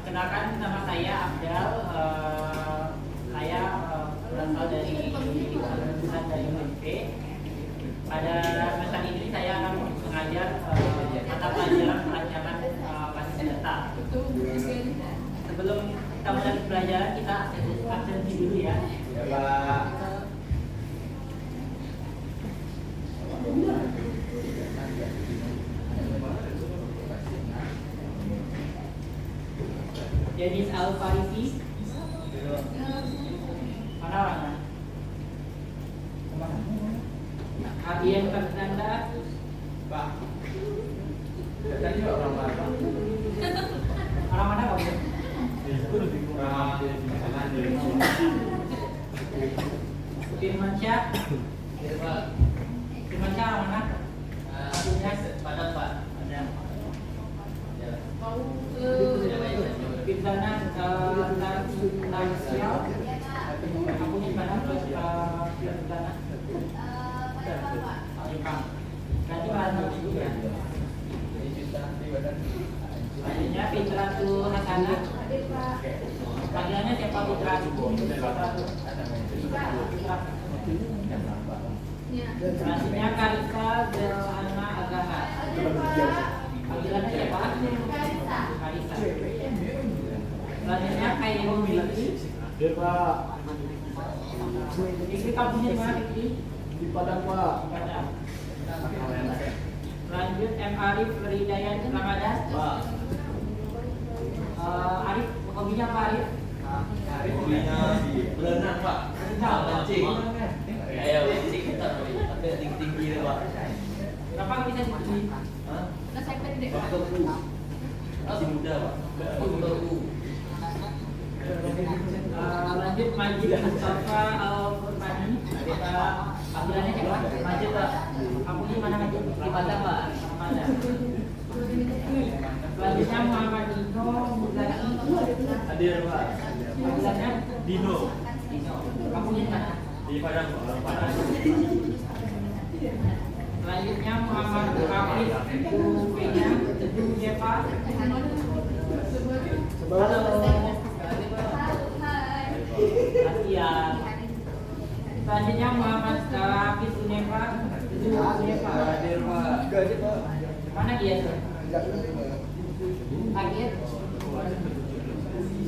Kenalkan, nama saya Abdal. Saya berasal dari jurusan dari UNP. Pada semester ini saya akan mengajar mata pelajaran perancangan basis data. Sebelum kita mulai pelajaran, kita absensi dulu ya. Ya, Pak. Denis Al-Farisi. Mana orangnya? Abian Fernanda. Pak. Tadi orang mana? Orang mana kamu? Firmansyah. Firmansyah orang mana? Padang, Pak. Padang. Firzana Narsial. Kamu di mana? Firzana. Jepang. Berarti mana itu ya? Selanjutnya Fitratu Hasana. Panggilannya siapa Fitratu? Selanjutnya Karisa Zelhana Agama. Panggilannya siapa? Karisa. Selanjutnya Khairul Milki. Ya, Pak. Fikri kampungnya di mana, Fikri? Di Padang, Pak. Padang. Lanjut M. Arif Ridayat Ramadan. Pak. Arif, hobinya apa Arif? Hobinya di berenang, Pak. Mancing. Ayo mancing kita, tapi tinggi-tinggi deh, Pak. Kenapa nggak bisa di Hah? Waktu masih muda, Pak. Waktu lanjut Majid Mustafa Al-Furqani. Panggilannya siapa? Majid, Pak. Kamu di mana Majid? Di Padang, Pak. Padang. Selanjutnya Muhammad Dino Muzaki. hadir, Pak. Panggilannya Dino. Dino. Kamu di mana? Di Padang, Pak. Padang. Selanjutnya Muhammad Kafif Ufenya Teduh Jepa. Halo. Latihan. Selanjutnya Muhammad Hafiz Unefa Teduh Unefa. Hadir, Pak. Hadir, Pak. Mana dia tuh? Hadir.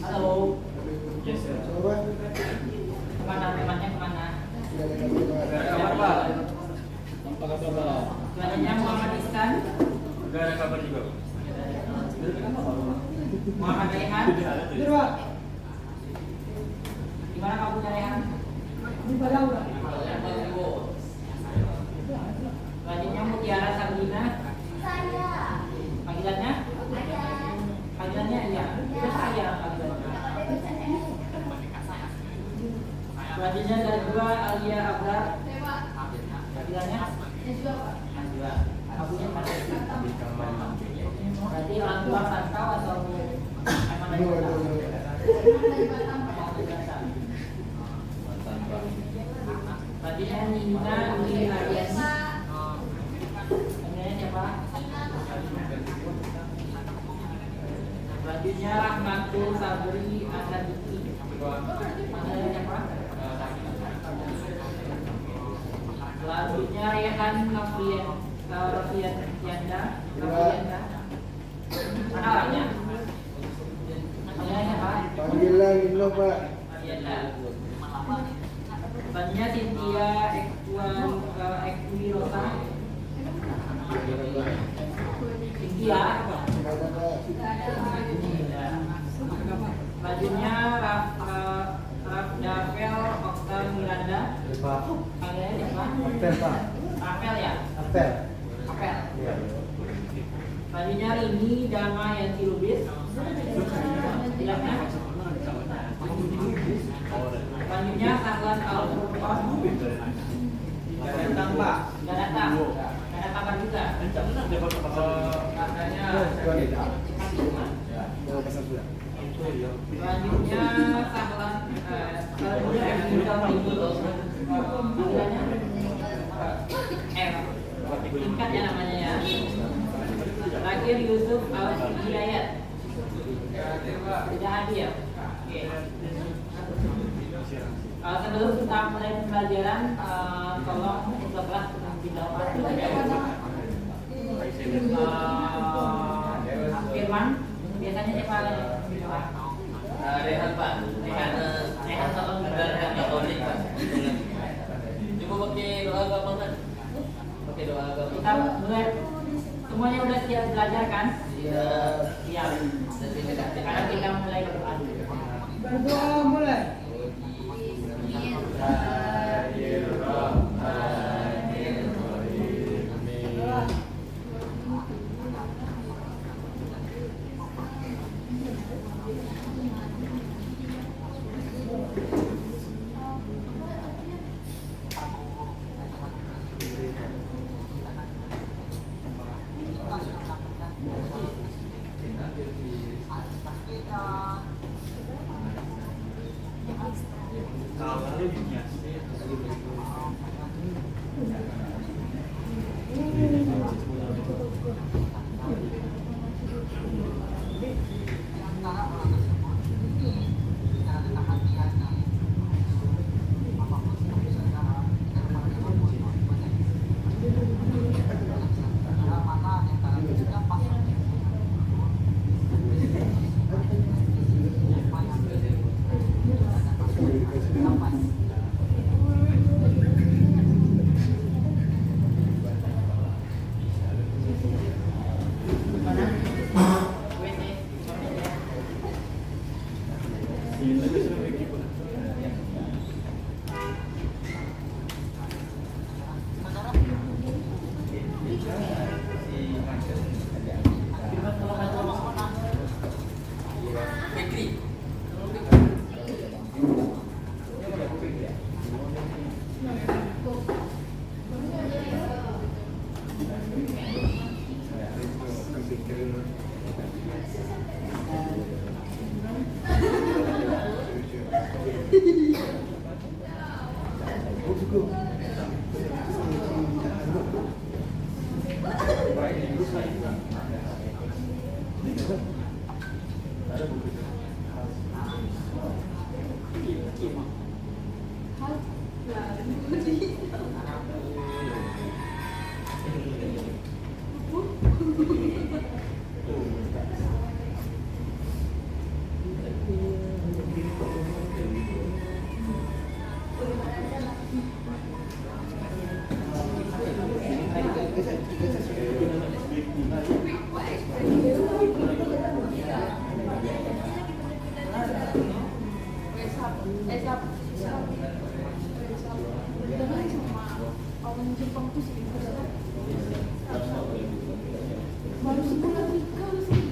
Halo. Yes, sir. Kemana temannya kemana? Ada kabar, Pak? Apa kabar, Pak? Selanjutnya Muhammad Iskan. Enggak ada kabar juga, Pak. Muhammad Rehan. Hadir, Pak. Di mana kamu Rehan? Di Padang. Selanjutnya Mutiara Sabrina. Panggilannya? Panggilannya iya. Itu saya panggilannya. Selanjutnya Najwa Alia Abrar. Panggilannya? Najwa. Kamunya mana? Berarti orang tua rantau atau emang dari Batam? Selanjutnya Nina Uli Ariani. Panggilannya siapa? Selanjutnya Rahmatul Sabri Asadiki. Panggilannya siapa? Selanjutnya Rehan Novian Yanda. Mana orangnya? Panggilannya siapa? Panggilan Nino, Pak. Yanda. Selanjutnya Cynthia Ekwirosa. Cynthia. Selanjutnya Rafdavel Okta Miranda. Pak. Panggilannya siapa? Apel, Pak. Rafael ya? Apel. Rafael. Iya. Selanjutnya Rini Dama Yanti Lubis. Bilangnya. Selanjutnya Sahlan Al-Furqan. Datang, Pak. Nggak datang. Nggak ada kabar juga. Terakhir Yusuf Al-Hidayat. Sudah hadir. Oke. Sebelum kita mulai pembelajaran, tolong bukalah dijawab. Firman, biasanya siapa menjawab? Rehan Pak. Rehan tolong Rehan Katolik Pak. Coba pakai doa agama kan? Pakai doa agama. Kita mulai. Semuanya udah siap belajar kan? Siap. Siap. Sekarang kita mulai berdoa dulu. Berdoa mulai.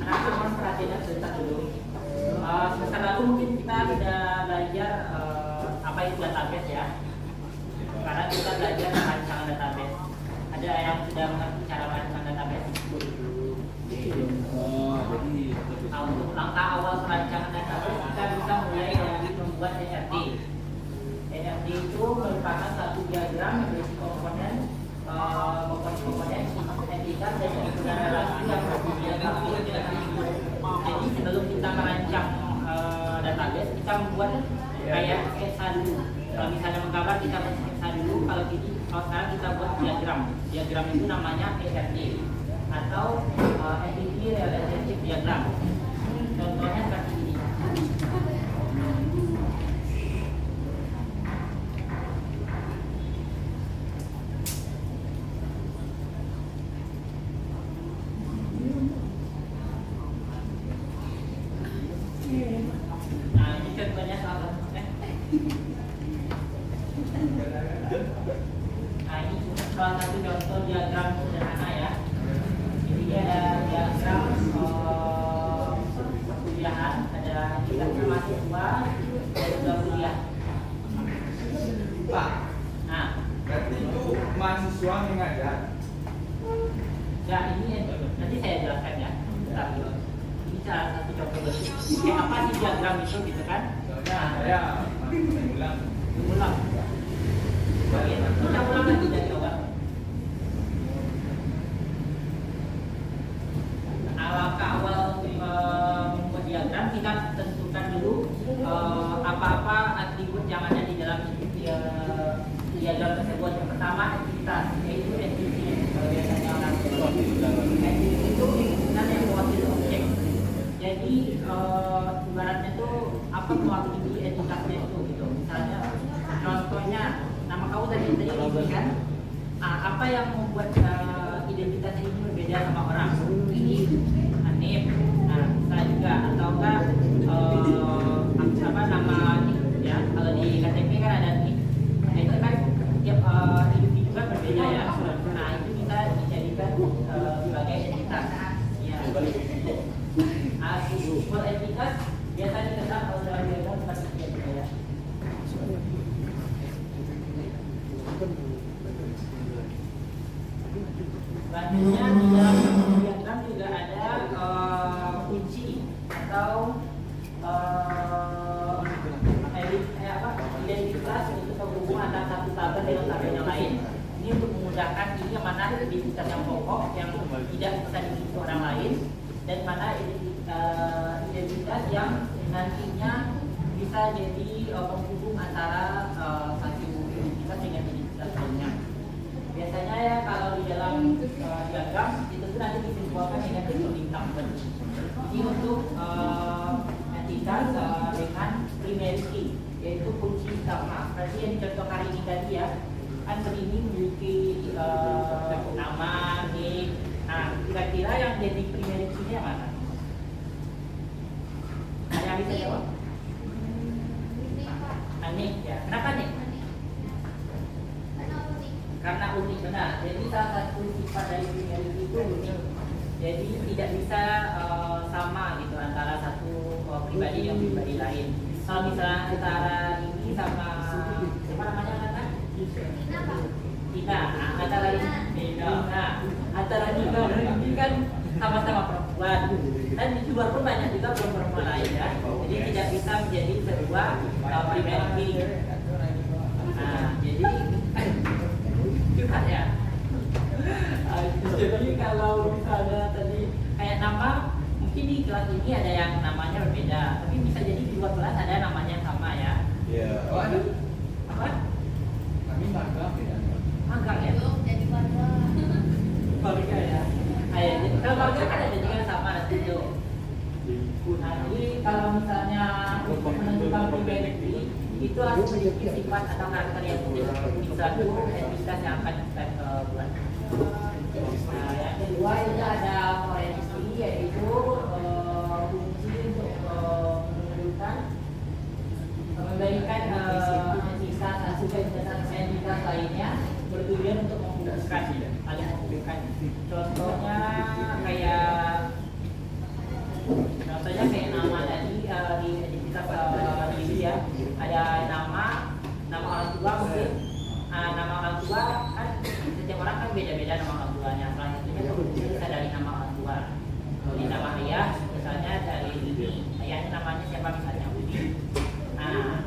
Anak-anak perhatian sebentar dulu. Semester lalu mungkin kita sudah belajar apa itu database ya. Sekarang kita belajar rancangan database. Ada yang sudah mengerti cara merancang database? Nah, untuk langkah awal perancangan database kita bisa mulai dari membuat ERT. ERT itu merupakan satu diagram yang berisi komponen entitas dan penggunaan relasi yang berbeda. Jadi sebelum kita merancang database, kita membuat kayak sketsa dulu. Kalau misalnya menggambar, kita buat sketsa dulu. Kalau sekarang kita buat diagram. Diagram itu namanya ERT atau Entity Relationship Diagram. Contohnya seperti ini. Nah, ini contohnya salah satu. Nah, ini salah satu contoh diagram sederhana ya. Jadi dia ada diagram perkuliahan, ada tingkatnya mahasiswa dan juga kuliah. Pak, Nah, berarti itu mahasiswa mengajar. ya ini nanti saya jelaskan ya. Bentar. Ini salah satu contoh bentuk. Kayak apa sih diagram itu gitu kan? Nah, Saya mengulang. ulang. Oke, kita ulang lagi dari awal. ibaratnya tuh apa mewakili entitasnya itu gitu. Misalnya contohnya nama kamu tadi ini kan, apa yang membuat identitas ini berbeda sama orang? Ini Hanif. Nah, bisa juga atau enggak apa nama ya, kalau di KTP kan ada nih. Nah, itu kan tiap individu kan berbeda ya. Nah, itu kita dijadikan sebagai entitas. Ya. Simbol entitas biasanya dikenal kalau dalam diagram seperti itu ya. Selanjutnya di dalam diagram juga ada kunci atau identitas untuk hubungan antara satu tabel dengan tabel yang lain. Ini untuk memudahkan ini yang mana identitas yang pokok yang tidak bisa dimiliki orang lain dan mana identitas yang nantinya bisa jadi penghubung antara satu identitas dengan identitas lainnya. Biasanya ya kalau di dalam diagram itu tuh nanti disimbolkan dengan simbol incumbent. Ini untuk entitas dengan primary key, yaitu kunci utama. Berarti yang dicontoh hari ini tadi ya, kan ini memiliki nama, nick. Nah, kira-kira yang jadi primary key-nya mana? Ada yang bisa jawab? Nick ya. Kenapa nick? Karena unik, benar. Jadi salah satu sifat dari primary key itu unik. Jadi tidak bisa sama gitu antara satu pribadi dengan pribadi lain. Kalau misalnya antara ini sama siapa namanya kan? Tina. Nah, antara ini, nah antara Tina dan ini kan sama-sama perempuan. Dan di luar pun banyak juga perempuan lain ya. Jadi tidak bisa menjadi sebuah primary key. Nah, jadi ya. Jadi kalau misalnya tadi kayak nama, mungkin di kelas ini ada yang namanya berbeda, tapi bisa jadi di luar kelas ada namanya sama ya. Iya. Oh, ada. Apa? Kami magang ya. Magang ya? Jadi Keluarga ya. Kalau keluarga kan ada juga sama nanti itu. Nah, jadi kalau misalnya untuk menentukan pribadi itu harus memiliki sifat atau karakter yang unik di satu entitas yang akan kita buat. Nah, yang kedua itu ada forensi, yaitu fungsi untuk menentukan memberikan entitas satu entitas lainnya bertujuan untuk menghubungkan, saling menghubungkan. Contohnya kayak nama tadi di identitas diri ya, ada nama orang tua mungkin. Nama orang tua kan setiap orang kan beda-beda nama orang tuanya. Salah satunya bisa dari nama orang tua. Jadi nama ayah misalnya dari ini, ayahnya namanya siapa misalnya Budi. Nah,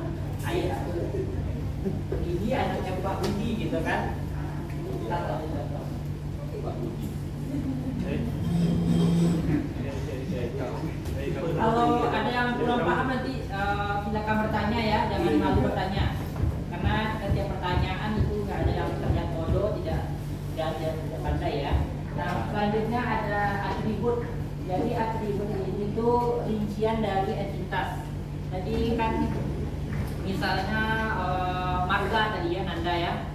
ayah ini anaknya Pak Budi gitu kan. Kalau ada yang kurang paham nanti silakan bertanya ya, jangan malu bertanya. Karena setiap pertanyaan itu nggak ada yang terlihat bodoh, tidak pandai ya. Nah, selanjutnya ada atribut. Jadi atribut ini itu rincian dari entitas. Jadi kan misalnya marga tadi ya, Nanda ya.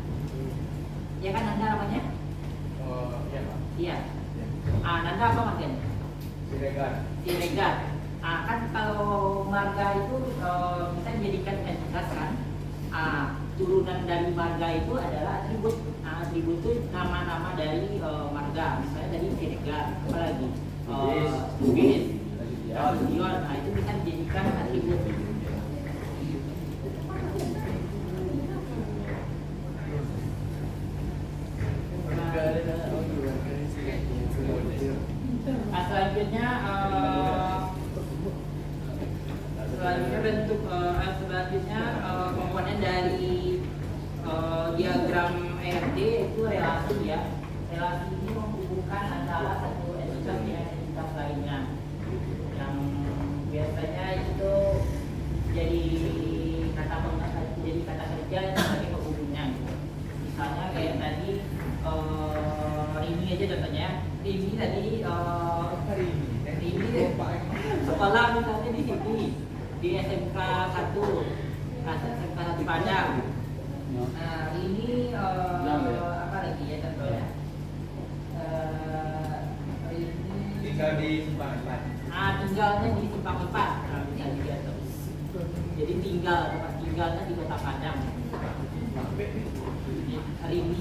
Ya kan Nanda namanya? Iya, Pak. Iya. Nanda apa marganya? Siregar. Kan kalau marga itu bisa dijadikan entitas kan. Turunan dari marga itu adalah atribut. Atribut itu nama-nama dari marga. Misalnya dari Siregar, apalagi Bugis, Dion. Nah, itu bisa dijadikan atribut. Selanjutnya bentuk komponen dari diagram ERD itu relasi ya. Relasi ini menghubungkan antara satu entitas dengan entitas lainnya. Yang biasanya itu jadi kata kerja sebagai penghubungnya. Misalnya kayak tadi Rini aja contohnya. Rini tadi Rini sekolah sekolah misalnya di sini di SMK 1 SMK 1 Padang. Nah ini apa lagi ya contohnya? Ini Tinggal di Simpang 4. tinggalnya di Simpang 4. Nah, bisa dilihat tuh. Jadi tempat tinggalnya di Kota Padang. Rini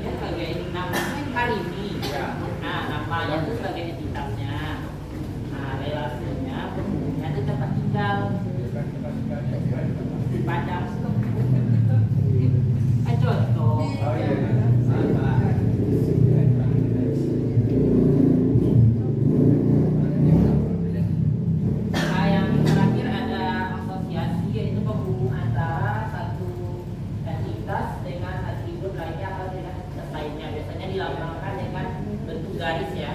sebagai namanya Karini. Nah namanya itu sebagai entitasnya. Nah relasinya penghuninya itu tempat tinggal di Padang. Contoh. Oh iya. Nah, yang terakhir ada asosiasi, yaitu penghubung antara satu entitas dengan atribut lainnya atau dengan entitas lainnya. Biasanya dilambangkan dengan bentuk garis ya.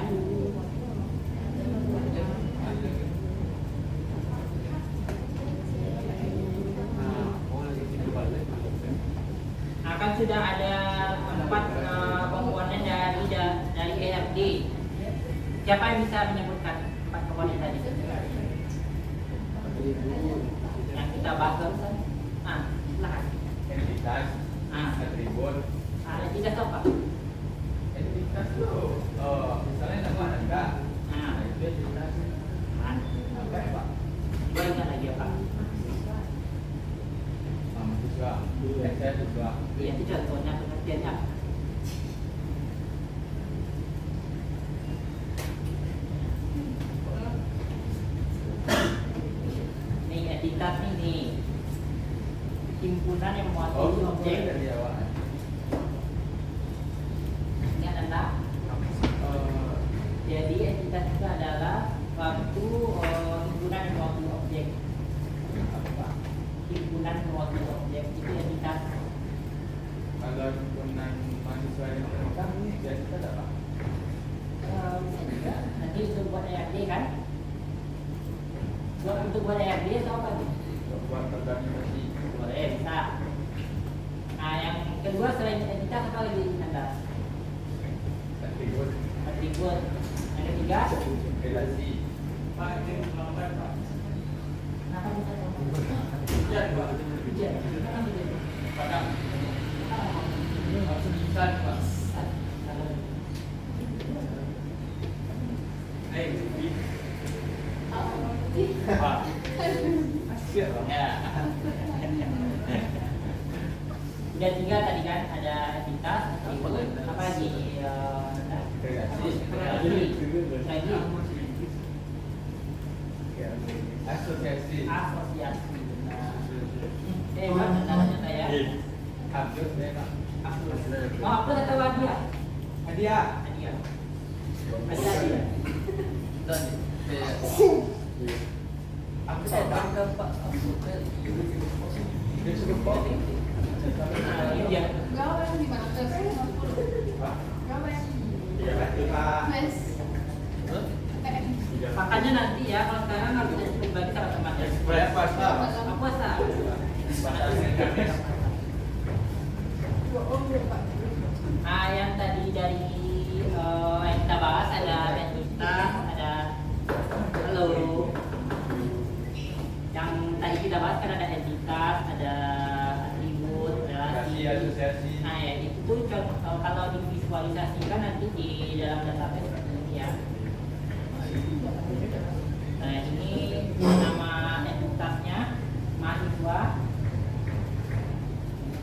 Akan sudah ada 4 komponen dari ERD. Siapa yang bisa menyebutkan 4 komponen tadi? Yang kita bahas barusan. Silakan. Entitas, atribut. Entitas apa? Entitas itu, misalnya nama Anda. Nah, Itu entitas. Apa ya Pak? Banyak lagi apa? Mahasiswa. Saya siswa. Ya, itu contohnya pengertiannya. Ini entitas ini himpunan yang mewakili objek. Dari awal. Ingat Anda? Jadi entitas itu adalah suatu himpunan yang mewakili objek. Himpunan mewakili objek itu entitas. Kalau himpunan mahasiswa yang terbuka ini jadi kita apa? Bisa juga. Nanti untuk buat ERD kan? Untuk buat ERD atau apa nih? Buat organisasi. Boleh, bisa. Nah, yang kedua selain entitas apa lagi Anda? Atribut. Atribut. Yang ketiga? Relasi. Pak, ini lambat Pak. Kenapa bisa Hujan Pak. hujan? Kenapa hujan? Padang. Sebutan Pak. Pak. Ya. Udah 3 tadi kan, ada entitas, atribut, apa lagi? Lagi Asosiasi. asosiasi. Buat tanda-tanda saya. Abdul saya Pak. Oh, apa kata hadiah? Hadiah. Hadiah. Hadiah. Aku saya bangga Pak. Dia sudah Pak. Nah, ini dia. Gawe di mana? Pak. Gawe. Iya Pak. Mes. Makanya nanti ya, kalau sekarang harus berbagi sama temannya. Supaya puasa. Apa puasa? Nah, yang tadi dari yang kita bahas ada entitas, ada halo. Yang tadi kita bahas kan ada entitas, ada atribut, relasi. Asosiasi. Nah, ya itu contoh kalau divisualisasikan nanti di dalam database seperti ini ya. Nah, ini nama entitasnya mahasiswa.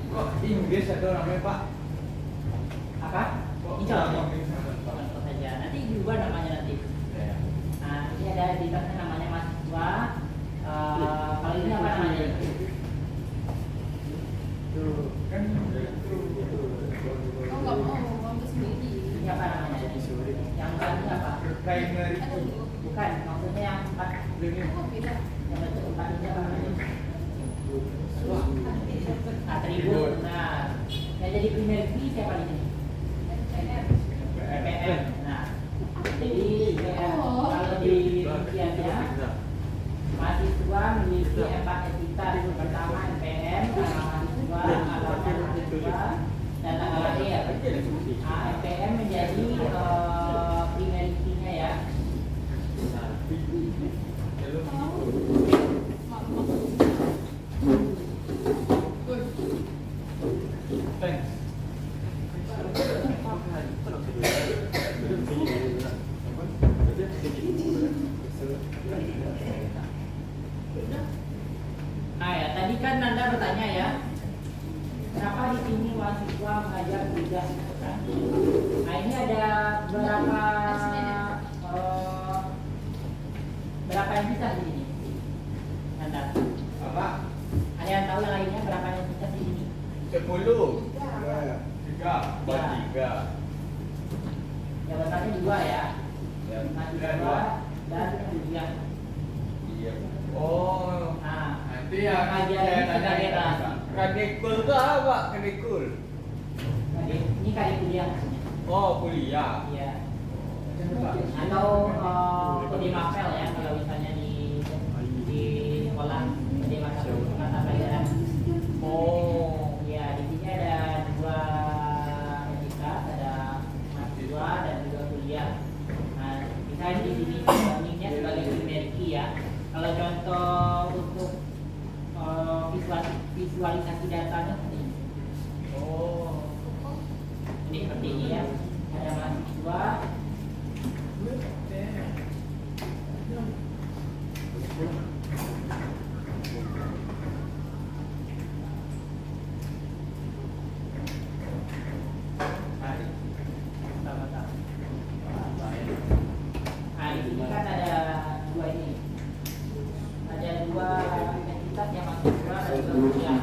Kok Inggris ada namanya Pak? Apa? Ini contoh. Contoh saja. Nanti diubah namanya nanti. Nah, ini ada entitasnya namanya mahasiswa. Kalau ini apa namanya? Tuh kan Oh, nggak mau, kamu sendiri. Ini apa namanya? Yang tadi apa? primary. Bukan, maksudnya yang 4 Oh, beda. yang bentuk 4 ini apa namanya? Atribut. Nah, yang jadi primary key siapa di sini? EPM. Nah, jadi kalau di rinciannya mahasiswa memiliki 4 entitas. Pertama EPM, mahasiswa, alamat mahasiswa, dan tanggal lahir. Nah, EPM menjadi primary key-nya ya. bertanya ya, kenapa di sini mahasiswa mengajar kuliah? Kan? Nah ini ada berapa yang bisa di sini? Nanda. Apa? Ada yang tahu yang lainnya berapa yang bisa di sini? 10. 3. Buat 3. Jawabannya 2 ya. Ya, Mahasiswa dan kuliah. Iya. Oh. Nah, Nanti yang Pengajar ini sebagai rahasi. kadekul ke apa? Kadekul. ini kali kuliah. Oh, kuliah. Iya. Atau kode mapel ya kalau misalnya di sekolah kode mapel mata pelajaran. Oh. Ya di sini ada 2 entitas, ada mahasiswa dan juga kuliah. Nah, misalnya di sini warningnya sebagai primary key ya. Kalau contoh untuk visualisasi datanya seperti ini. Oh. Ini seperti ini ya. Ada mahasiswa. Nah, di sini kan ada 2 ini. Ada 2 entitas yang mahasiswa dan juga kuliah.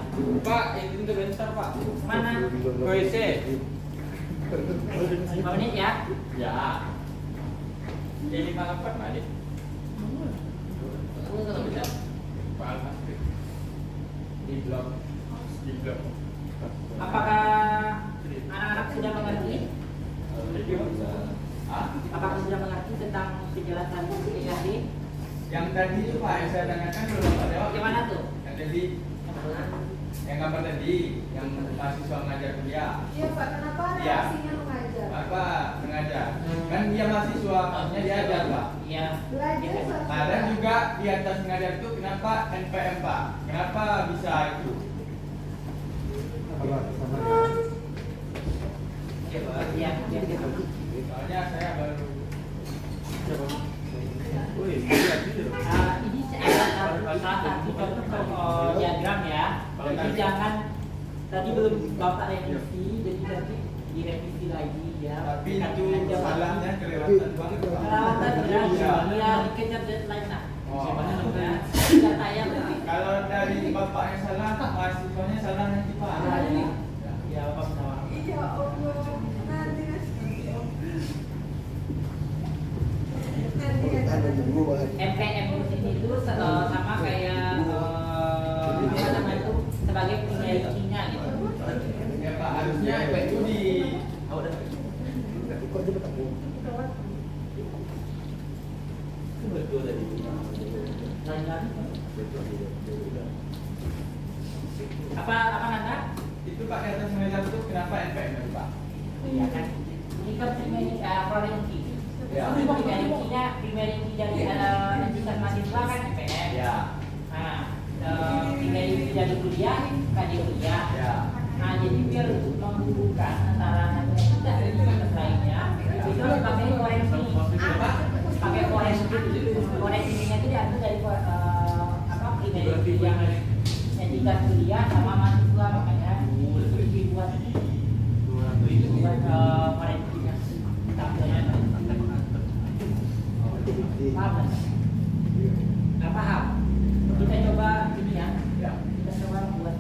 Pak, itu bentar, Pak. Mana? WC. 5 menit ya. Ya. Ini malam Pak Malik. Pak Al-Masri. Di blog. Apakah anak-anak sudah mengerti? Ah, Apakah sudah mengerti tentang penjelasan PKD? yang tadi itu Pak, yang saya tanyakan belum Pak jawab. Bagaimana tuh? Yang tadi, yang gambar tadi, yang mahasiswa mengajar kuliah. Iya Pak, kenapa Iya. reaksinya mengajar? Apa mengajar? Kan dia mahasiswa, maksudnya diajar Pak. Iya. Belajar Nah, dan juga di atas mengajar itu kenapa NPM Pak? Kenapa bisa itu? Iya. Iya. Soalnya saya baru. Ini salah satu contoh diagram ya. Jadi jangan tadi belum bapak revisi, jadi nanti direvisi lagi ya. Tapi itu Dengan jawaban. salahnya kelewatan banget Pak. Kelewatan ya, Iya. dia dikejar deadline nah. Oh. Ya, tidak tayang berarti. Kalau dari bapaknya salah, mahasiswanya salah nanti Pak. Ya, bapak sama. Iya Allah, nanti MPM itu sama kayak apa namanya itu sebagai primary key-nya gitu. Ya Pak, harusnya itu di Apa Nanda? itu Pak di atas mengajar itu kenapa NPM itu Pak? Iya kan. Ini kan primary key. Ya. Primary key dari entitas mahasiswa kan MPM. Ya. Nah, primary key dari kuliah KD kuliah. Ya. Nah, jadi biar menghubungkan antara satu entitas dan entitas lainnya, itu harus pakai koreksi. Pakai koreksinya itu diambil dari primary key yang entitas kuliah sama mahasiswa, makanya dibuat koreksinya. Paham kan? Nggak paham? Kita coba ini ya. Ya. Kita coba buat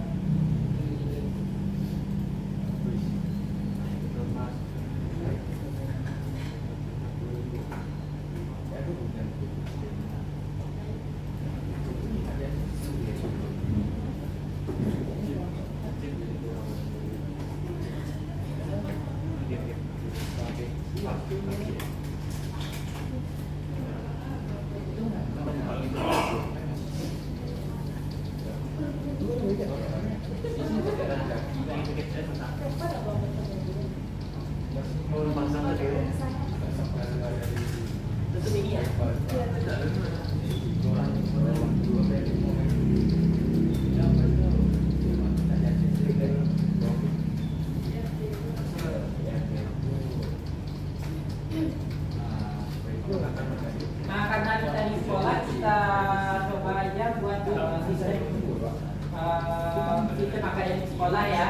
sekolah ya.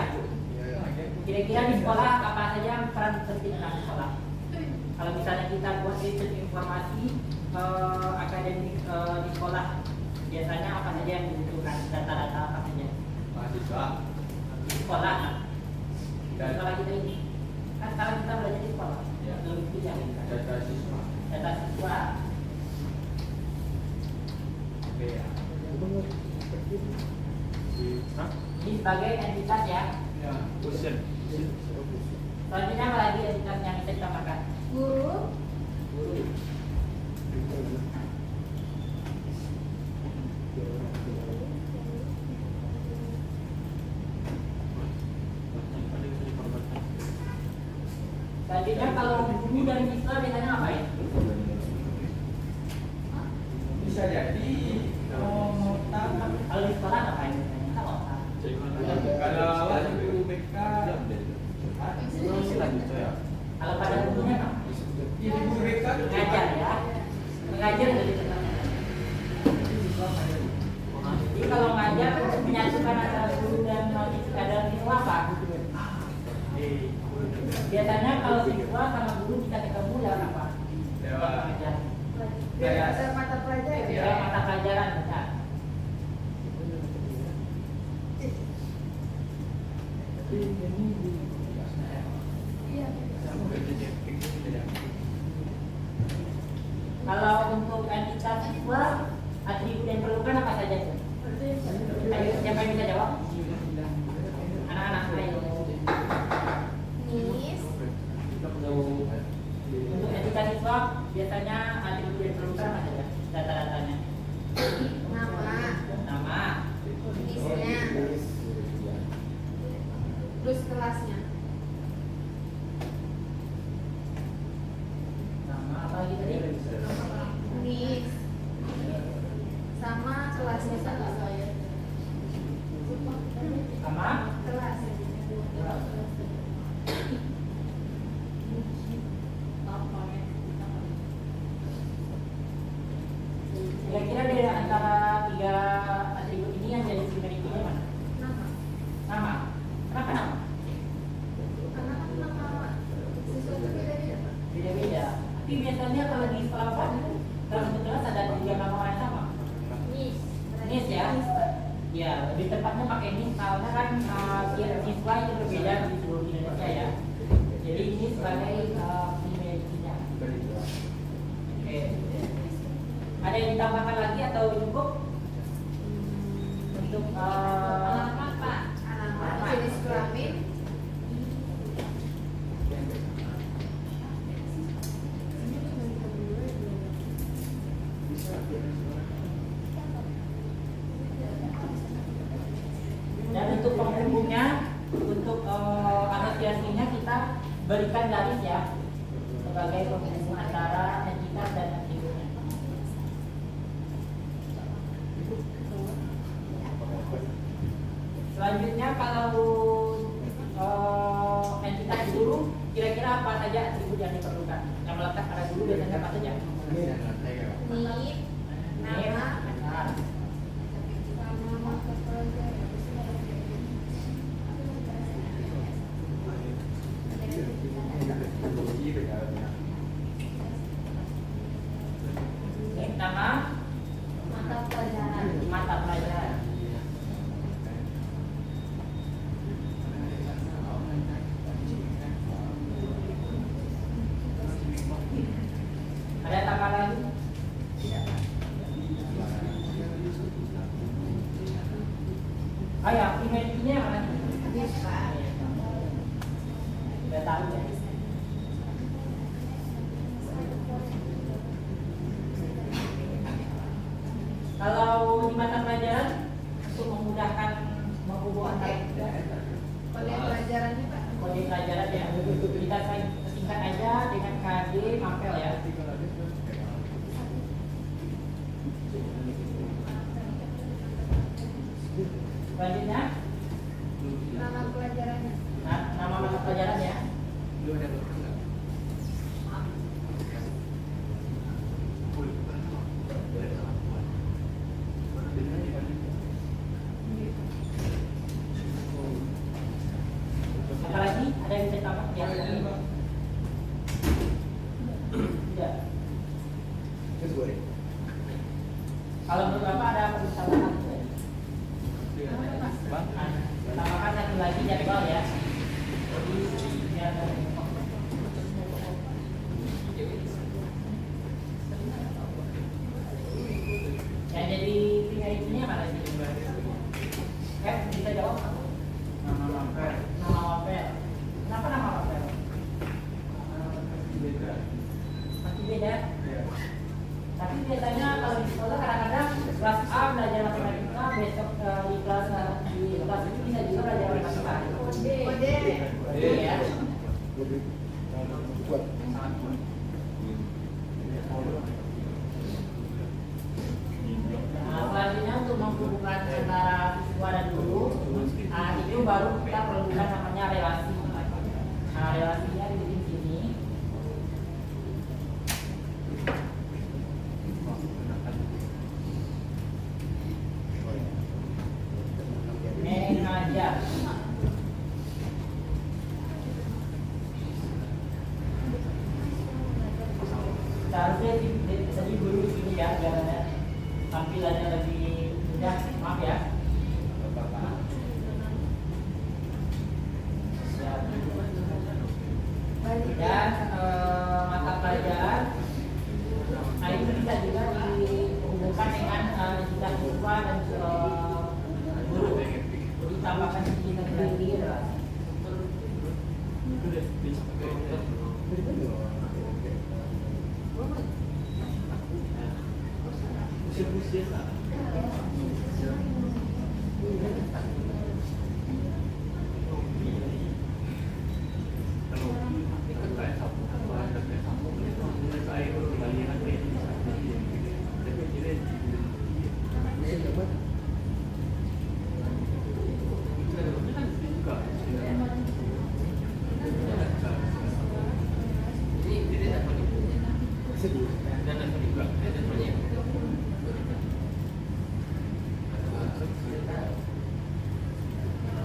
Kira-kira di sekolah apa saja peran penting dalam sekolah? Kalau misalnya kita buat riset informasi akademik di sekolah, biasanya apa saja yang dibutuhkan, data-data apa saja? Mahasiswa Di sekolah, di dan sekolah kita ini kan sekarang kita belajar di sekolah, Ya. belum kuliah kan? data siswa. Data siswa. Oke ya. Ini sebagai entitas ya. Ya. Selanjutnya apa lagi entitas yang bisa ditambahkan? Guru. Guru. Selanjutnya kalau guru dan siswa biasanya ngapain? Bisa jadi otak. Kalau di sekolah ngapain? Kalau Kalau guru BK kalau pada gurunya apa? ini guru BK Mengajar ya. Mengajar dari tempat. Jadi kalau mengajar menyatukan antara guru dan siswa apa? Biasanya kalau siswa sama guru bisa ketemu dalam apa? Lewat. Mengajar. Ada mata pelajaran. Iya. Dalam mata pelajaran benar. Iya. Kalau untuk entitas siswa, atribut yang diperlukan apa saja? Ayo, siapa yang bisa jawab? Anak-anak ayo. Nis. Untuk entitas siswa, biasanya atribut yang diperlukan apa saja? Data-datanya. Nama. Nama, Nisnya. Terus kelasnya. nama apa lagi tadi? Nis. Sama kelasnya sama saya. Sama, Kelas. kira-kira dari antara tiga atribut ini yang jadi dimilikinya mana? Nama. Nama. Kenapa nama? Karena kan nama siswa itu beda-beda. Beda-beda. Tapi biasanya kalau di sekolah Pak, dalam satu kelas ada tiga nama yang sama. Nis. Nis ya? Ya, lebih tepatnya pakai nis karena kan tiap siswa itu berbeda di seluruh Indonesia ya. Jadi ini sebagai dimilikinya. Oke. Ada yang ditambahkan lagi atau cukup untuk Alamat Pak. Alamat jenis kelamin. dan untuk penghubungnya, untuk asosiasinya kita berikan garis ya sebagai penghubung antara entitas dan atributnya. Selanjutnya kalau entitas guru, kira-kira apa saja atribut yang diperlukan? Yang melekat pada guru biasanya apa saja? Nip. Name, Nama. benar. Sama mata pelajaran. Name, nama, Mata pelajaran. mata pelajaran. Ada tambah lagi? Ayo, emailnya mana? Nis Pak. Sudah tahu ya. Kalau di mata pelajaran untuk memudahkan menghubungkan Kode pelajarannya Pak. kode pelajaran ya, kita singkat aja dengan KD Mapel ya. Selanjutnya Nama pelajarannya. nama mata pelajaran ya. Kalau menurut Bapak ada apa kesalahan? Tambahkan satu lagi jadwal ya. Jadi biar yang jadi tiga itunya mana sih? Bisa jawab? Nama Mapel. Nama Wapel. Kenapa nama Wapel? Beda. Pasti beda. Iya. Tapi biasanya kalau di sekolah kadang-kadang kelas A belajar matematika, besok di kelas itu bisa juga belajar matematika. Kode. Iya. Nah, selanjutnya untuk menghubungkan antara siswa dan guru, itu baru kita perlukan namanya relasi. Nah, relasinya di sini. Mengajar. Seharusnya tadi guru di sini ya, biar tampilannya lebih mudah. Maaf ya. Dan mata pelajaran, nah itu bisa juga dihubungkan dengan identitas siswa dan guru. Ditambahkan sedikit lagi relasi.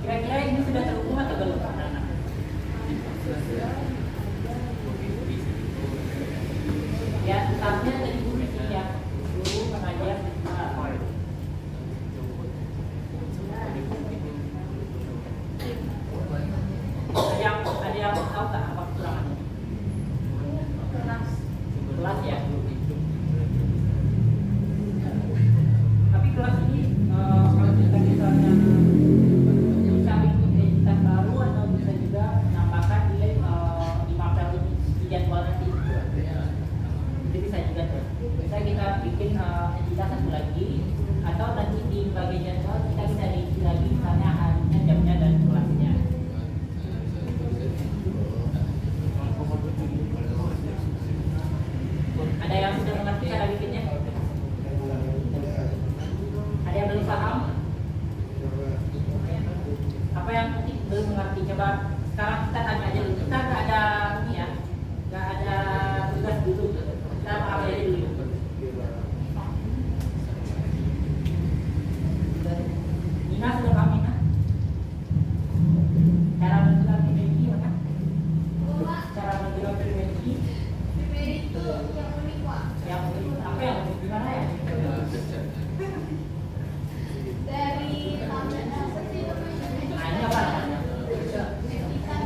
Kira-kira ini sudah terhubung atau belum? Ya, utamanya dari guru sih ya. Guru mengajar ada yang tahu nggak apa kekurangannya? Kelas ya. Tapi kelas ini kalau kita misalnya bisa bikin identitas baru atau bisa juga menambahkan di mapel ini di jadwal nanti. Itu bisa juga tuh. Bisa kita bikin identitas satu lagi atau nanti di bagian jadwal kita bisa diisi lagi misalnya harinya, jamnya dan kelasnya. Ada yang sudah mengerti cara bikinnya? Ada yang belum paham? Apa yang mungkin belum mengerti? Coba sekarang kita tanya aja dulu. Kita nggak ada ini ya, nggak ada tugas dulu. Kita paham aja dulu. Nina sudah paham Nina? Cara menentukan dimensi mana? Cara menentukan dimensi Itu yang unik Pak. yang apa yang gimana ya? Dari tablet seperti itu. Nah ini apa namanya?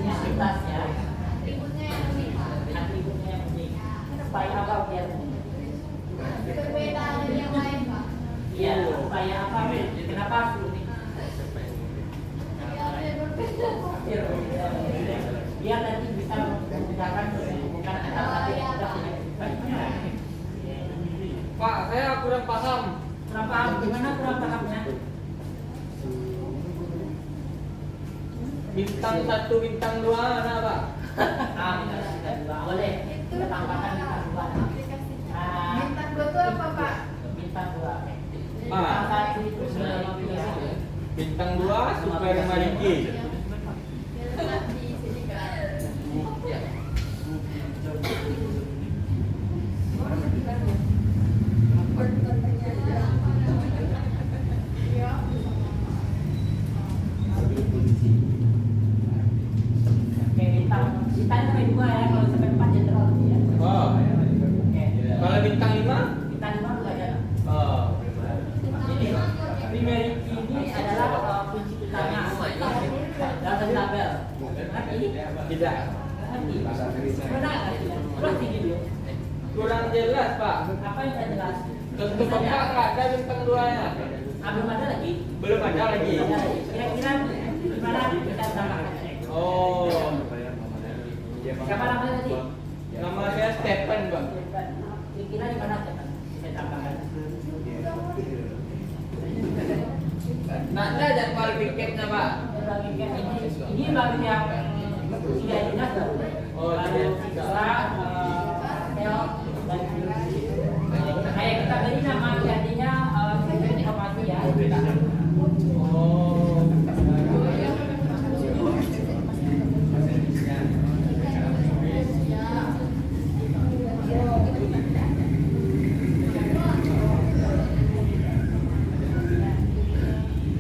Identitas ya. Atributnya yang unik Pak. Atributnya yang unik. Supaya apa biar unik? Berbeda dari yang lain Pak. Iya, supaya apa? Kenapa harus unik? Biar berbeda. Biar nanti bisa memudahkan menghubungkan antara satu identitas dengan sebaliknya. Pak, saya kurang paham. Kurang paham? Gimana kurang pahamnya? Bintang 1, bintang 2 mana Pak? Bintang dua. Boleh. Itu Kita tambahkan bintang dua. aplikasinya. Ah. Bintang 2 itu apa Pak? Bintang dua. Ah. Bintang satu itu sudah Bintang 2 Super Mariki. Biar tetap di sini kan. Iya. Oke, bintang sampai dua ya, kalau sampai 4 jenderal ya. Oh. Oke. Kalau bintang 5? Bintang 5 dua aja. Oh. Tidak. Kurang tinggi dulu. Kurang jelas Pak. Apa yang tidak jelas? Tentu Bapak nggak ada bintang 2-nya. Belum ada lagi. Belum ada lagi. Kira-kira gimana kita tambahkan? Oh. Siapa namanya tadi? Nama saya Stephen Pak. Kira-kira di mana Stephen? Saya tambahkan. Nah, ada jadwal piketnya Pak. Ini baru yang tiga dinas baru. Oh, Baru siswa, L dan kayak kita beri nama jadinya informasi ya. Oh.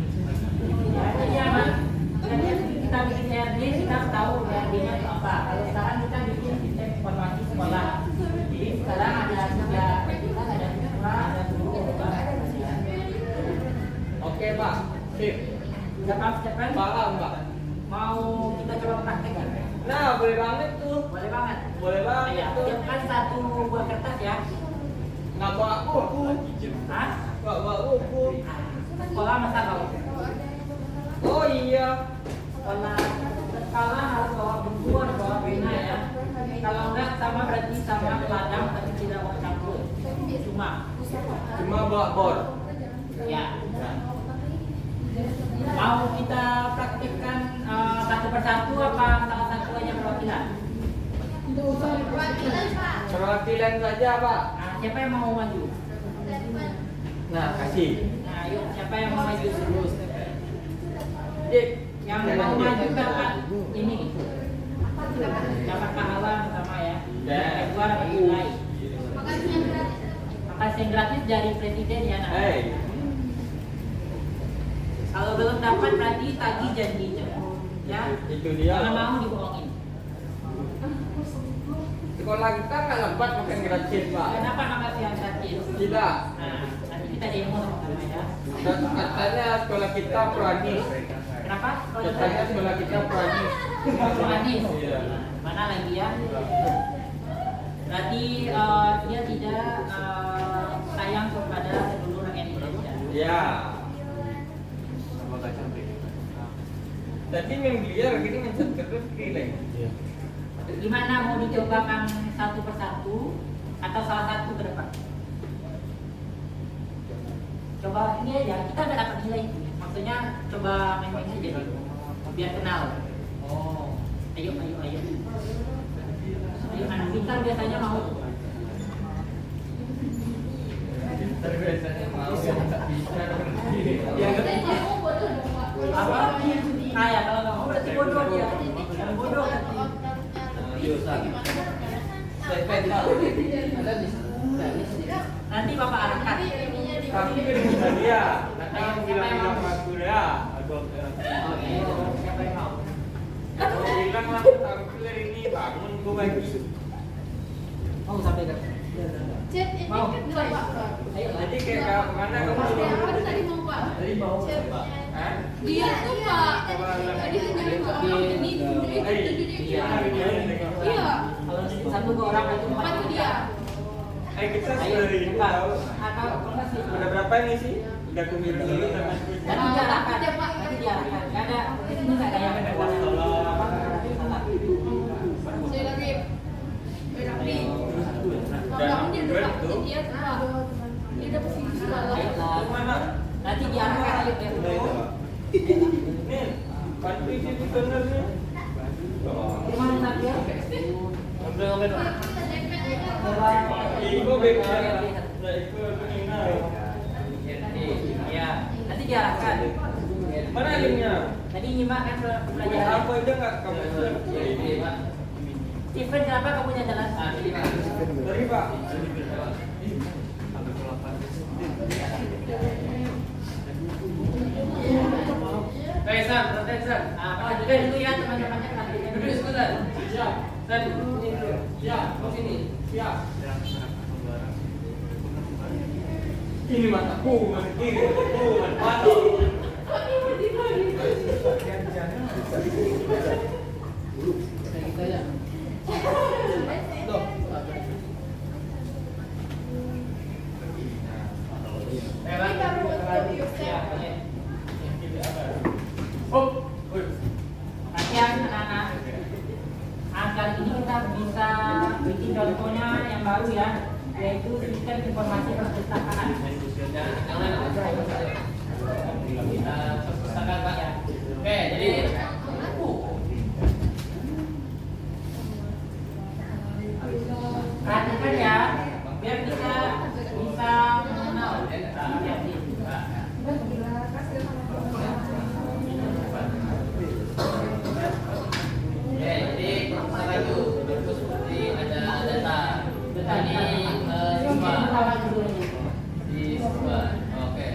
Jadi apa? Kita bikin CRD kita tahu CRD-nya itu apa. Kalau sekarang kita bikin sistem informasi sekolah. Jadi sekarang ada tiga, ada siswa, ada guru, Oke Pak. Sip. Siapa? Paham Pak. Mau kita coba praktekkan? Nah, boleh banget tuh. Boleh banget. Boleh banget Ya, tuh. siapkan satu buah kertas ya. Nggak bawa buku. Hah? Nggak bawa buku. Sekolah masa kau? Oh iya. Sekolah harus bawa buku, harus bawa pena ya. Kalau enggak sama berarti sama ladang tapi tidak bawa campur. Cuma bawa bor. ya. Mau kita praktikkan satu persatu apa salah satu aja perwakilan? Perwakilan saja Pak. Nah, siapa yang mau maju? Nah, kasih. Nah, ayo siapa yang mau maju dulu? Dik. Yang mau maju dapat ini. Dapat pahala pertama ya. Yang kedua dapat nilai. Makan siang gratis dari presiden ya nak. Hey. Kalau belum dapat berarti tagih janjinya. Ya. Itu dia. Jangan mau dibohongin. Sekolah kita nggak lebat makan gratis Pak. Kenapa nama siang gratis? Tidak. Nah, nanti kita demo sama-sama ya. Dan katanya sekolah kita pranis. Kenapa? Katanya sekolah kita pranis. Manis. Iya. Mana lagi ya? Berarti dia tidak sayang kepada seluruh rakyat Indonesia. Ya. Tadi membiar gini mencet terus gila. Gimana mau dicoba Kang satu persatu atau salah satu ke depan? Coba ini aja, kita udah dapat nilai itu. Maksudnya coba main-main aja dulu, biar kenal. Oh. Ayo. Ayo anak pintar biasanya mau. Tapi biasanya mau tak bisa. Ya, apa? Nah ya kalau nggak mau berarti bodoh dia. Yang bodoh nanti. Nanti bapak arahkan. Tapi bisa dia. Nanti yang bilang aku ya. Oke, siapa yang mau? Kalau bilang lah tampil ini bangun gue lagi. Mau sampai ke? Chat ini Mau. kan dua Pak. Ayo. Jadi kayak mana kamu Apa tadi mau Pak? Tadi mau. Chat. Dia tuh Pak. Tadi hanya dua orang ini. Iya. Kalau satu ke orang itu Empat ke dia. Kita Ayo, sudah ini Pak. tahu. Atau apa sih? Udah berapa ini sih? Udah aku hitung dulu sama Nanti diarahkan. Nanti diarahkan. Gak ada. Di sini nggak ada yang salah. Saya lagi berapi. Kalau dia udah pasti dia Pak. Dia udah pasti segala. Ayolah. Nanti diarahkan ayo deh. Nih, bantu isi bener nih. Gimana Nadia? Ambil. Ibu beda. Ibu ini. Ya, nanti diarahkan. Mana linknya? Tadi nyimak kan pelajaran. Apa aja nggak kamu? Steven, kenapa kamu jalan? Dari Pak. San, lanjutkan dulu ya teman-temannya lanjutkan dulu sebentar. Siap. San, sini dulu. Siap, sini. Siap. Ini mataku, mataku. Kita ya. Latihan anak-anak. Kali ini kita bisa bikin contohnya yang baru ya, yaitu sistem informasi perpustakaan. Perpustakaan Pak ya. Oke, jadi perhatikan ya, biar kita bisa mengenal. Jadi perpustakaan itu bentuk seperti ada data. Data ini di sebuah. Oke.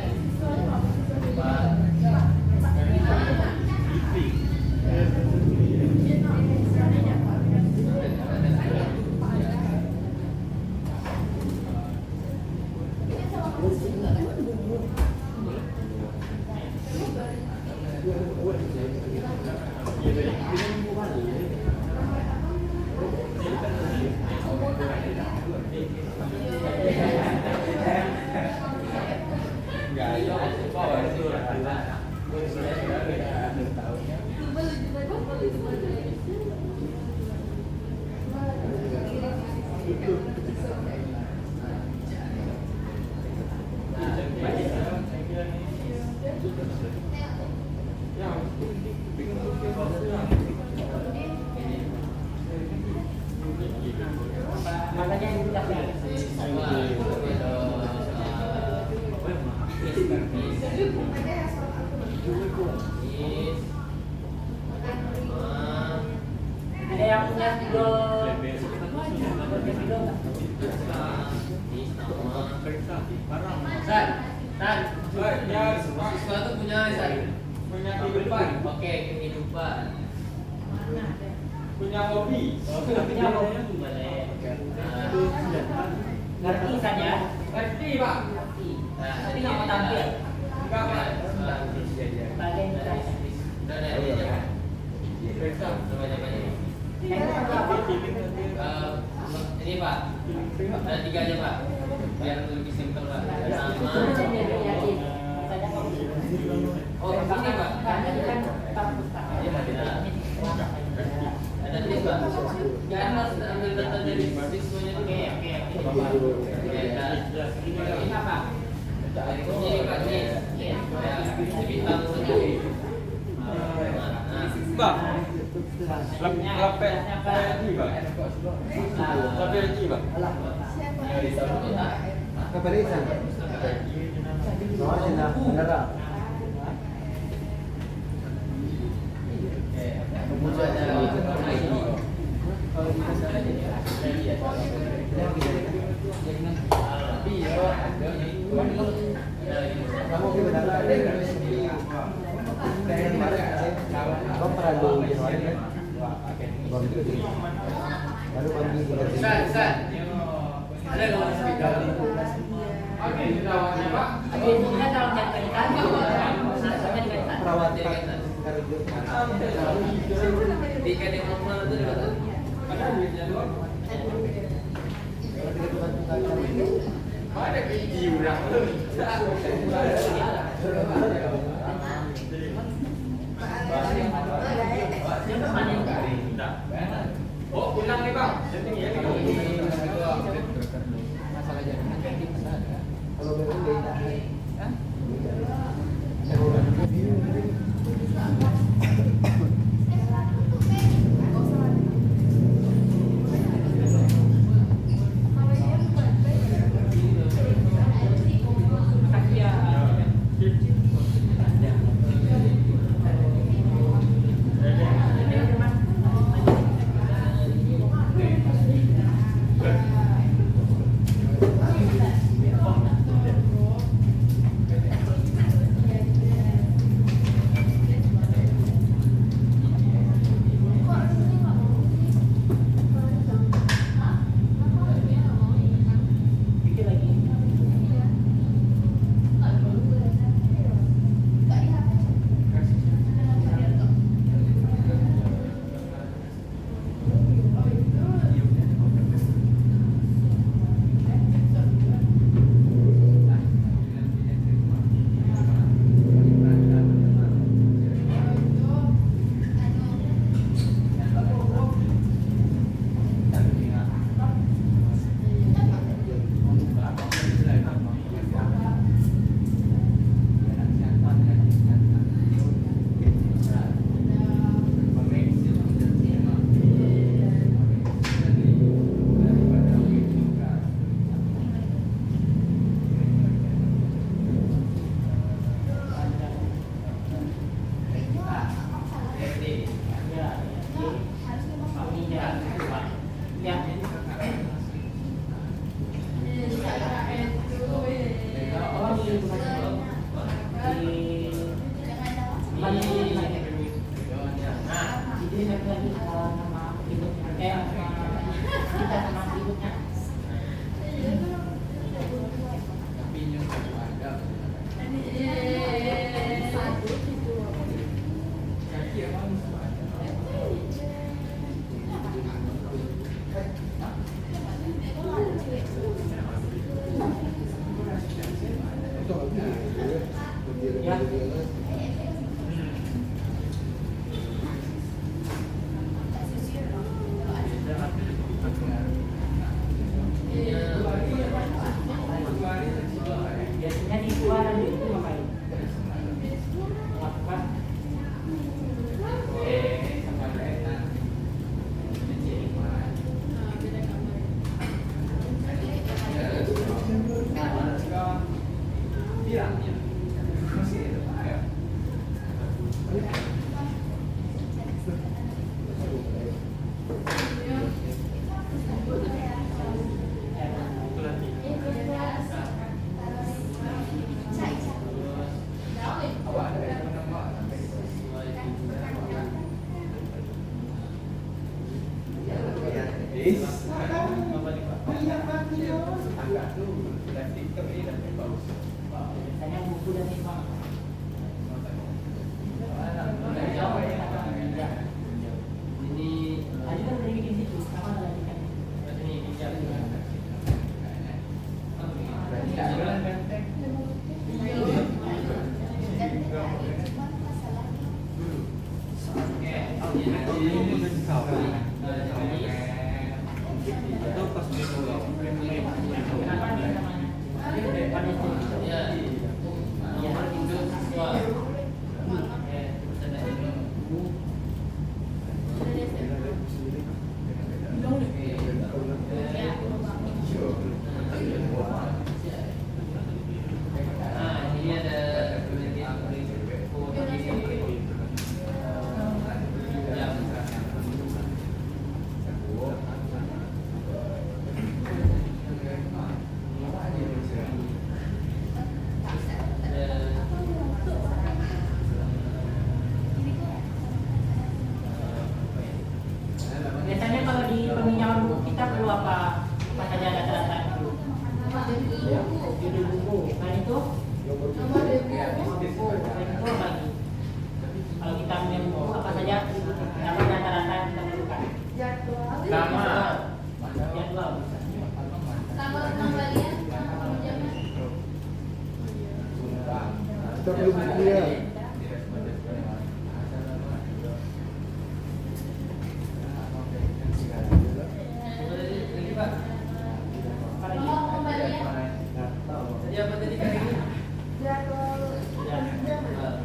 Makanya yang udah ada yang punya video Siswa itu punya Punya kehidupan, Oke, kehidupan. punya hobi. punya hobi boleh. Ngerti saja. Ngerti Pak? Tapi nggak mau tampil. Enggak Pak. Sebagai interest. Ini Pak, ada 3 aja Pak, biar lebih simpel Pak. Nama. Oh, ini Pak. Ada list Pak. Jangan harus ambil data dari siswanya dulu. Oke. Ini apa? Ini Pak, nih. Bintang sendiri. Pak. Lapet Pak. Lapet Pak. Keberisian. Soal sini beneran. Kamu gimana? Kau pernah dulu di Januari kan? Baru kami di Ada kalau speaker. Oke, kita awalnya Pak. Agensinya kalau cari-carikan, nasabahnya dikaitan. perawat Tiga yang normal itu di mana? Ada biji udah. Oh, pulang nih Bang. masalah jaringan jadi ada. Kalau betul beda. Ya. Biasanya di luar itu ngapain? Lakukan biasanya buku dan imam. Jadi tadi kan udah bikin situ, sama lagi kan? Ini bicara. Itu pas di pulau. Kenapa dia namanya? Depan itu. Iya. Iya. Wah. Nah, ini ada Biasanya kalau di peminjaman buku kita perlu apa? Apa saja data-data itu? Judul buku. Selain itu? Buku. Selain itu apa lagi? Kalau kita punya buku, apa saja nama data-data yang kita perlukan? Nama. Jadwal. Tanggal pengembalian, tanggal pinjaman. Kita perlu buku ya. Apa lagi? Tanggal pengembalian, Jadi apa tadi kali ini? jadwal pinjaman.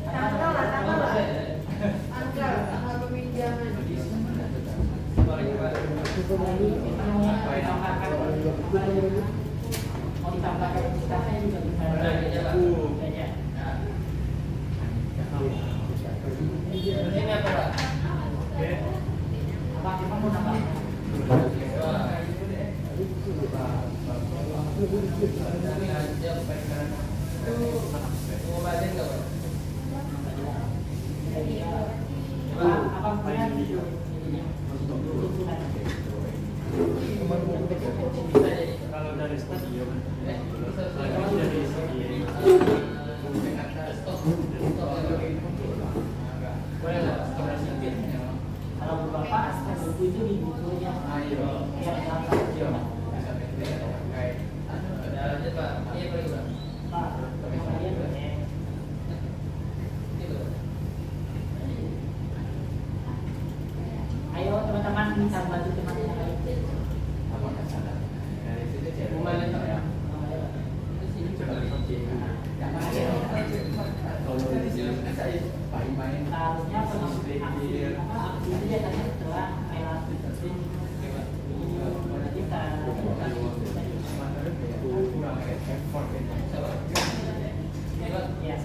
Tanggal lah, tanggal lah. Tanggal peminjaman. Mau ditambahkan identitasnya juga bisa. Saja. Ini apa, Pak? Apa kita mau nambah? Apa punya video? Kalau dari stadion, Kalau bapak buku itu di bukunya biar gampang. Pak, kemudian ayo teman-teman bisa bantu teman yang lain. Seharusnya aktif dia tadi setelah air ya.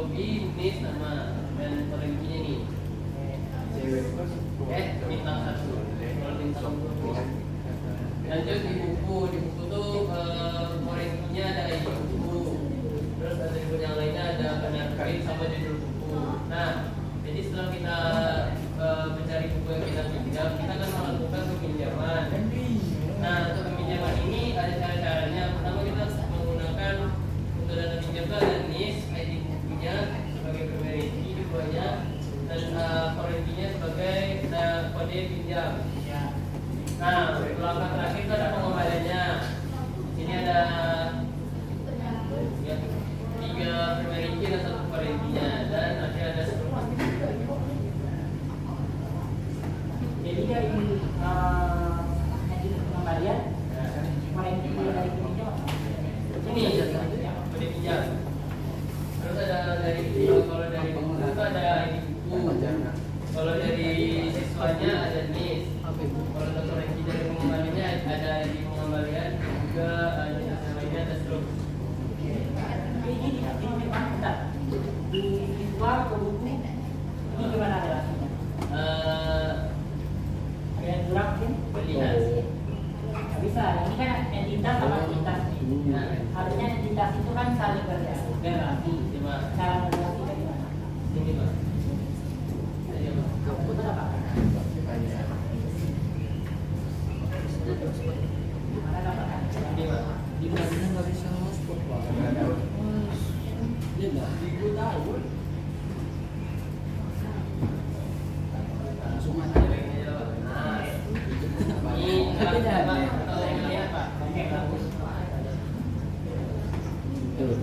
hobi, nis nama dan koleksinya nih. Bintang 1. Kalau bintang 2. Lanjut di buku tuh koleksinya ada isi buku. Terus atribut yang lainnya ada penerbit sama judul buku. Nah, jadi setelah kita mencari buku yang kita pinjam, kita kan melakukan peminjaman. Nah, untuk peminjaman ini ada cara-caranya. Pertama kita menggunakan untuk dana pinjam itu ada NIS, ID bukunya sebagai primary key, keduanya dan koleksinya sebagai kode pinjam. Nah, langkah terakhir itu ada pengembaliannya. Ini ada ya, 3 primary key dan 1 koleksinya dan nanti ada 10. Jadi dari pengembalian koleksi dari pinjam Ini kode pinjam. Terus ada dari kalau dari buku itu ada ID buku. Kalau dari siswanya ada NIS. Kalau untuk koleksi dari pengembaliannya ada ID pengembalian juga lainnya ada struk. ini bentar. Di siswa ke buku ini gimana relasinya? Ada yang kurang mungkin? Melihat. Nggak bisa, ini kan entitas sama entitas nih. Nah, Harusnya entitas itu kan saling berrelasi. coba Cara berrelasi dari mana? sini Pak. Ayo Pak. Kamu tuh apa? Mana dapatkan? Ini Pak. Di mana nggak bisa hotspot pak? Dia nggak. Gue tahu. Langsung aja. Nah, ini beda Pak. Kalau yang lihat Pak. Oke, bagus. Tuh.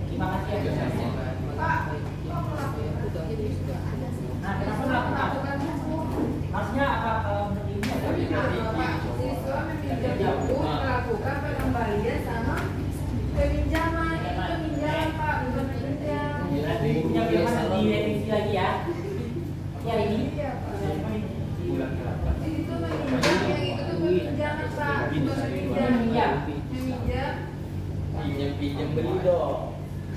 Terima kasih ya. Pak, kok melakukan? Nah, kenapa melakukan? Maksudnya apa menurut ini? Bapak siswa meminjam buku melakukan pengembalian sama peminjaman. Itu peminjaman Pak, bukan pinjam. Berarti punya firman direvisi lagi ya. Ya ini. Iya Pak. Di situ meminjam, yang itu tuh peminjaman Pak, bukan peminjam. Meminjam. Meminjam. Pinjam beli dong.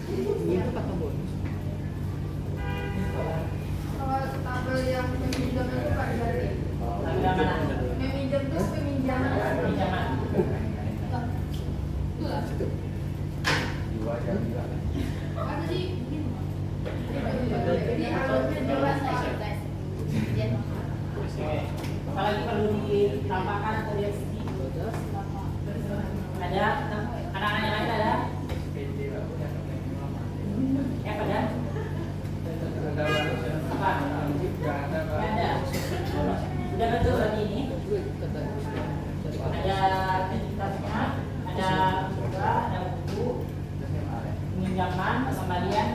Itu kata bonus. Kalau tabel yang meminjam itu Pak berarti Tabel mana? meminjam tuh peminjaman. Pinjaman. Kan tadi jadi harusnya jelas Pak. Apalagi perlu ditambahkan atau direvisi. Ada anak-anak yang lain ada? Ya pada? Apa? Ya ada. Sudah betul lagi ini. Ada identitasnya, ada juga, ada buku, pinjaman, pengembalian.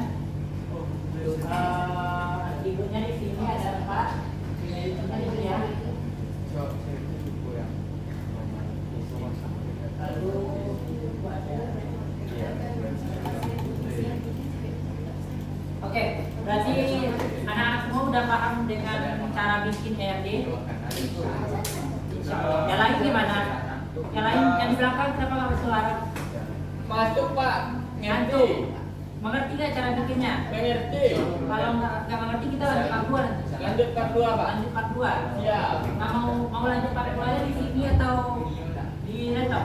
Atributnya di sini ada 4. Atributnya itu ya. Lalu buku ada. Oke, berarti anak-anak semua udah paham dengan cara bikin ERD. Yang lain gimana? Yang lain yang di belakang kenapa nggak bersuara? Masuk Pak. Ngantuk. Mengerti nggak cara bikinnya? Mengerti. Kalau nggak mengerti kita lanjut part 2 nanti. Lanjut part 2 Pak. Lanjut part 2. Iya. Nah, mau lanjut part 2 nya di sini atau di laptop?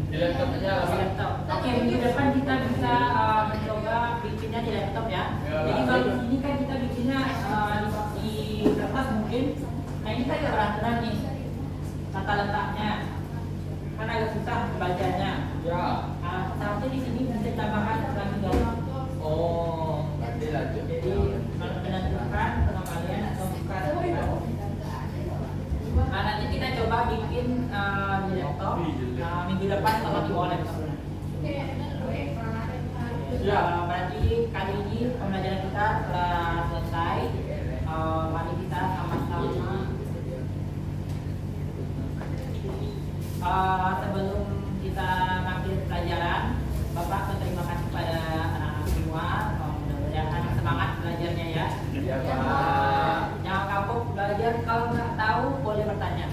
Di laptop aja Di Pak. laptop. Oke, minggu depan kita bisa mencoba bikinnya di laptop ya. Ya. Jadi kalau di sini kan kita bikinnya di kertas mungkin. Nah ini kan berat-berat nih tata letaknya. Kan agak susah bacanya. Ya. Seharusnya di sini bisa ditambahkan lagi garis. Oh, nanti lanjut. Jadi menentukan pengembalian atau bukan. Nah, nanti kita coba bikin di laptop. Minggu depan kalau di laptop. Ya, berarti kali ini pembelajaran kita telah selesai. Mari kita sama-sama. Sebelum kita mengambil pelajaran, Bapak berterima kasih pada anak-anak semua Pak. Jangan kapok belajar, kalau nggak tahu boleh bertanya.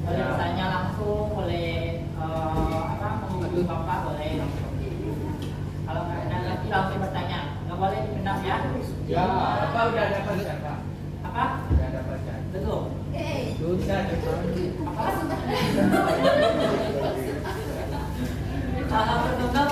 Boleh Ya. bertanya langsung, boleh menghubungi bapak, boleh langsung. Kalau nggak ada lagi langsung bertanya, nggak boleh dipendam ya. Ya, Bapak udah ada pacar, Pak. Apa? Udah ada pacar. Betul. Sudah ada pacar. Apa? Kalau tertunggal